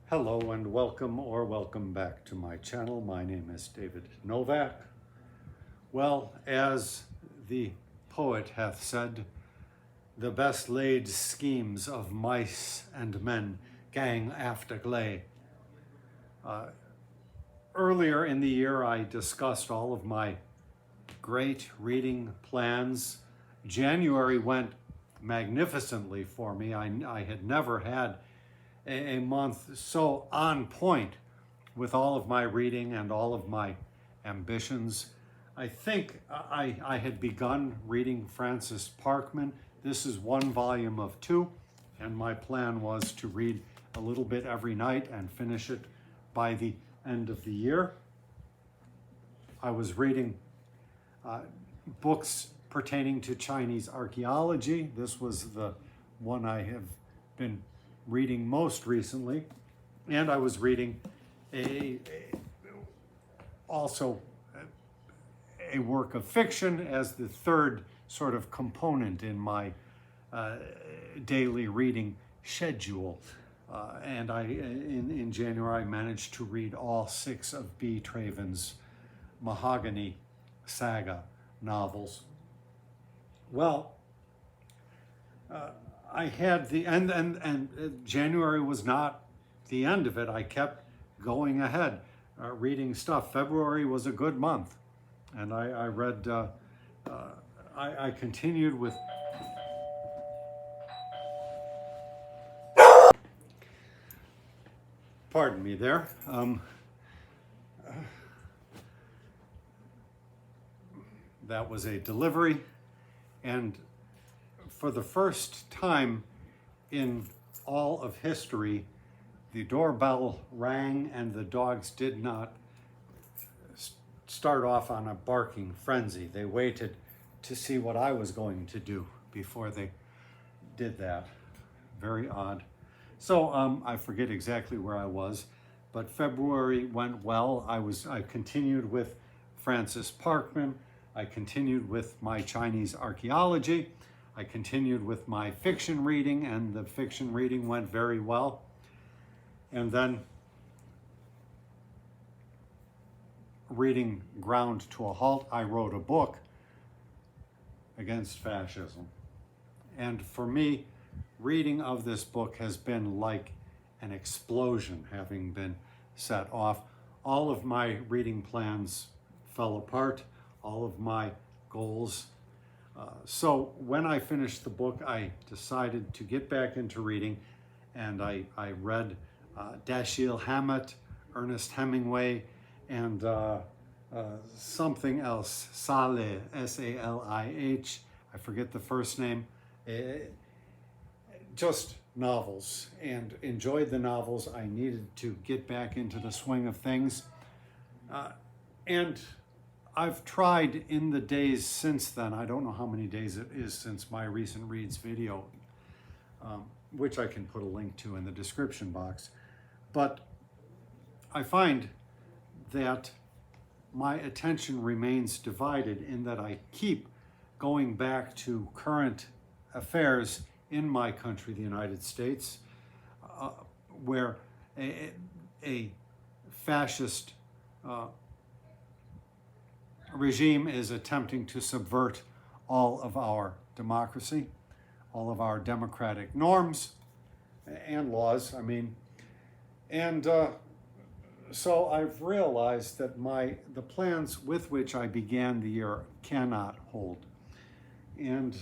Hello and welcome back to my channel. My name is David Novak. Well, as the poet hath said, the best laid schemes of mice and men gang after gley. Earlier in the year, I discussed all of my great reading plans. January went magnificently for me. I had never had a month so on point with all of my reading and all of my ambitions. I think I had begun reading Francis Parkman. This is one volume of two, and my plan was to read a little bit every night and finish it by the end of the year. I was reading books pertaining to Chinese archaeology. This was the one I have been reading most recently, and I was reading also a work of fiction as the third sort of component in my daily reading schedule. And in January, I managed to read all 6 of B. Traven's Mahogany Saga novels. Well, I had the end, and January was not the end of it. I kept going ahead, reading stuff. February was a good month, and I read, I continued with, pardon me there. That was a delivery, and for the first time in all of history, the doorbell rang and the dogs did not start off on a barking frenzy. They waited to see what I was going to do before they did that. Very odd. So I forget exactly where I was, but February went well. I continued with Francis Parkman. I continued with my Chinese archaeology. I continued with my fiction reading, and the fiction reading went very well. And then reading ground to a halt, I wrote a book against fascism. And for me, reading of this book has been like an explosion having been set off. All of my reading plans fell apart, all of my goals. So when I finished the book, I decided to get back into reading, and I read Dashiell Hammett, Ernest Hemingway, and something else, Salih, S-A-L-I-H, I forget the first name, just novels, and enjoyed the novels. I needed to get back into the swing of things. And I've tried in the days since then, I don't know how many days it is since my recent reads video, which I can put a link to in the description box, but I find that my attention remains divided in that I keep going back to current affairs in my country, the United States, where a fascist regime is attempting to subvert all of our democracy, all of our democratic norms and laws, and so I've realized that the plans with which I began the year cannot hold. And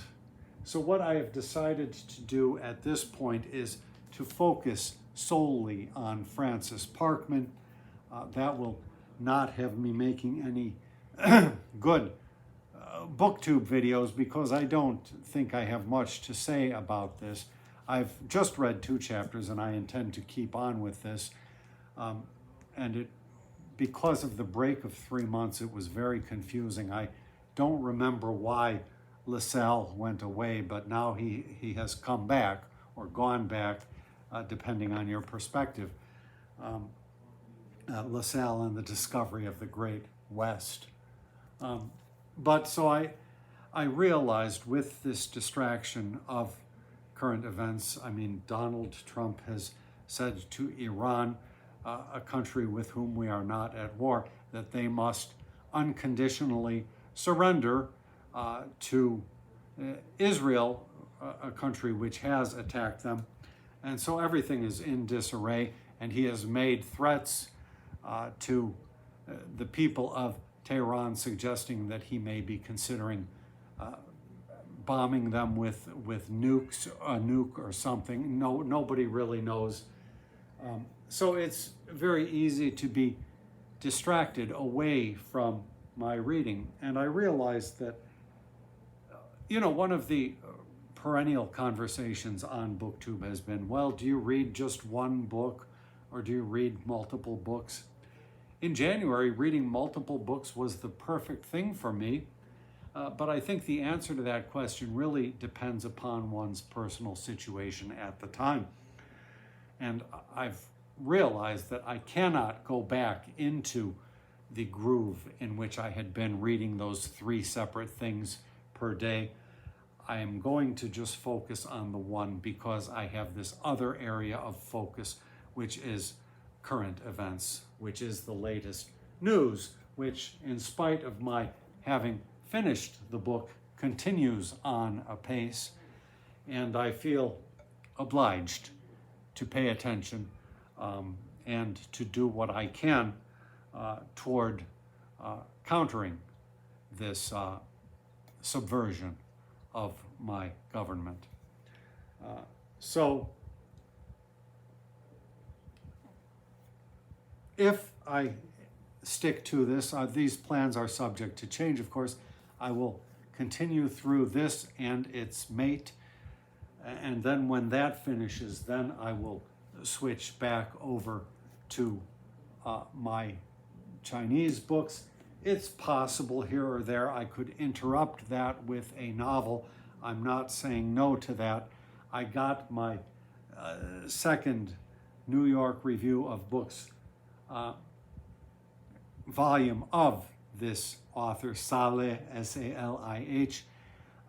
so what I have decided to do at this point is to focus solely on Francis Parkman. That will not have me making any good booktube videos because I don't think I have much to say about this. I've just read 2 chapters and I intend to keep on with this. And because of the break of 3 months, it was very confusing. I don't remember why LaSalle went away, but now he has come back or gone back, depending on your perspective. LaSalle and the discovery of the Great West. But so I realized with this distraction of current events, Donald Trump has said to Iran, a country with whom we are not at war, that they must unconditionally surrender to Israel, a country which has attacked them. And so everything is in disarray, and he has made threats to the people of Tehran, suggesting that he may be considering bombing them with nukes, a nuke or something. Nobody really knows. So it's very easy to be distracted away from my reading. And I realized that, one of the perennial conversations on BookTube has been, well, do you read just one book or do you read multiple books? In January, reading multiple books was the perfect thing for me. But I think the answer to that question really depends upon one's personal situation at the time. And I've realized that I cannot go back into the groove in which I had been reading those 3 separate things per day. I am going to just focus on the one because I have this other area of focus, which is current events, which is the latest news, which, in spite of my having finished the book, continues on apace, and I feel obliged to pay attention and to do what I can toward countering this subversion of my government. So if I stick to this, these plans are subject to change, of course. I will continue through this and its mate, and then when that finishes, then I will switch back over to my Chinese books. It's possible here or there I could interrupt that with a novel. I'm not saying no to that. I got my second New York Review of Books volume of this author, Salih, S-A-L-I-H,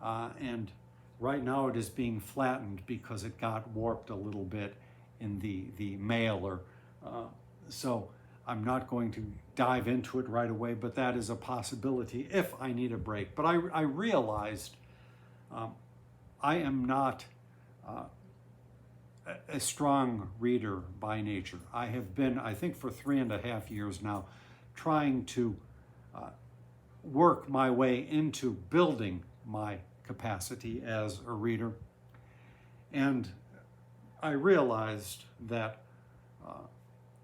and right now it is being flattened because it got warped a little bit in the mailer. So I'm not going to dive into it right away, but that is a possibility if I need a break. But I realized I am not a strong reader by nature. I have been, I think for 3.5 years now, trying to work my way into building my capacity as a reader. And I realized that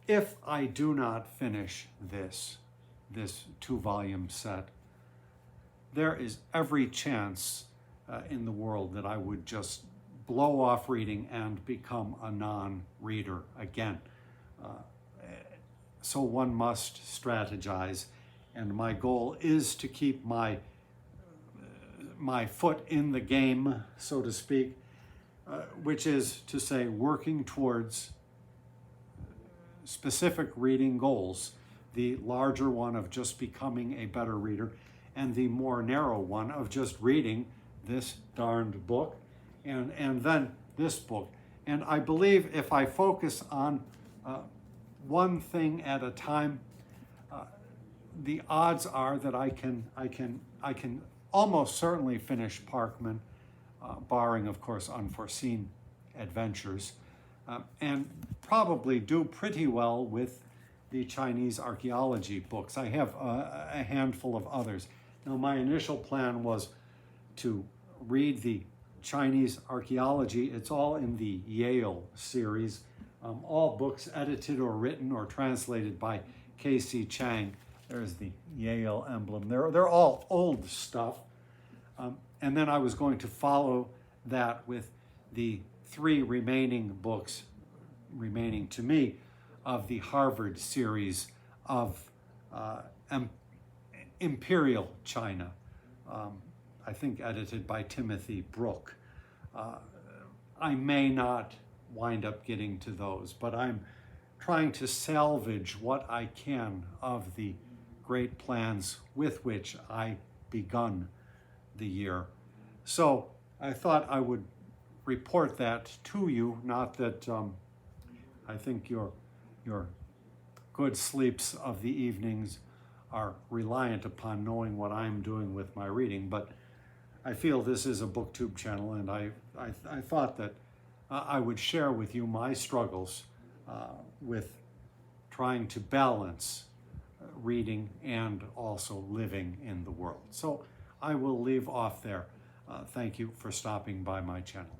if I do not finish this 2-volume set, there is every chance in the world that I would just blow off reading and become a non-reader again. So one must strategize, and my goal is to keep my foot in the game, so to speak, which is to say working towards specific reading goals, the larger one of just becoming a better reader, and the more narrow one of just reading this darned book, and then this book. And I believe if I focus on one thing at a time, the odds are that I can almost certainly finish Parkman, barring, of course, unforeseen adventures, and probably do pretty well with the Chinese archaeology books. I have a handful of others. Now, my initial plan was to read the Chinese archaeology. It's all in the Yale series, all books edited or written or translated by K.C. Chang. There's the Yale emblem. They're all old stuff. And then I was going to follow that with the 3 remaining books, remaining to me, of the Harvard series of Imperial China, I think edited by Timothy Brook. I may not wind up getting to those, but I'm trying to salvage what I can of the great plans with which I begun the year. So I thought I would report that to you, not that I think your good sleeps of the evenings are reliant upon knowing what I'm doing with my reading, but I feel this is a BookTube channel, and I thought that I would share with you my struggles with trying to balance reading and also living in the world. So I will leave off there. Thank you for stopping by my channel.